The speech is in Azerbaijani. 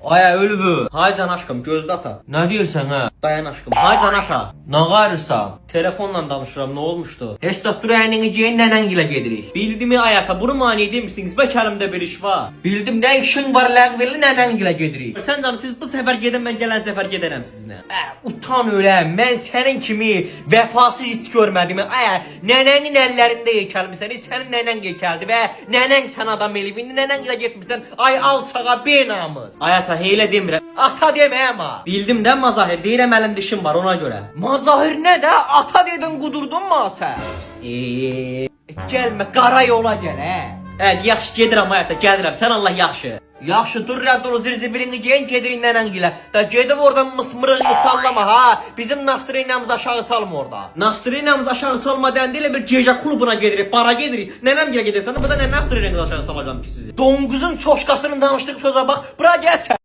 Aya Ölvü. Hay can aşkım gözde ata. Ne diyorsun ha? Dayan aşkım. Hay can ata. Ne qarırsan? Telefonla danışıram, ne olmuştu? Hesab durayının geceyin nənəngilə gedirik. Bildimi ayata, bunu mani edilmişsiniz, bək əlimdə bir iş var. Bildim nə işin var ləğveli nənəngilə gedirik. Sən canım siz bu səfər gedin, mən gələn səfər gedərəm sizinlə. Utan öləm, mən sənin kimi vəfasız it görmədim. Nənənin əllərində yekəlmisən, sənin nənən yekəldi və nənən sən adam elib, indi nənəngilə getmişsən, ay alçağa benamız. Ayata heylə demirəm, ata demə ama. Bildim də mazahir, deyirəm əlimdə işim var ona görə. Mazahir nə də? Ata dedin qudurdun mu sən? Gəlmə, qara yola gəl yaxşı gedirəm ayata, gəlirəm, sən Allah yaxşı. Yaxşı dur rədd ol, zirzibilini geyin gedirin nənəngilə. Da gedib oradan mısmırığını sallama ha. Bizim Nastrinamız aşağı salma orada. Nastrinamız aşağı salma dendi elə bir gecə klubuna gedirik, bara gedirik. Nənəm gilə gedirik. Bu da nə Nastrinamız aşağı salacağım ki sizi. Donquzun çoşkasının danışdıq sözə bax. Bura gəl sən.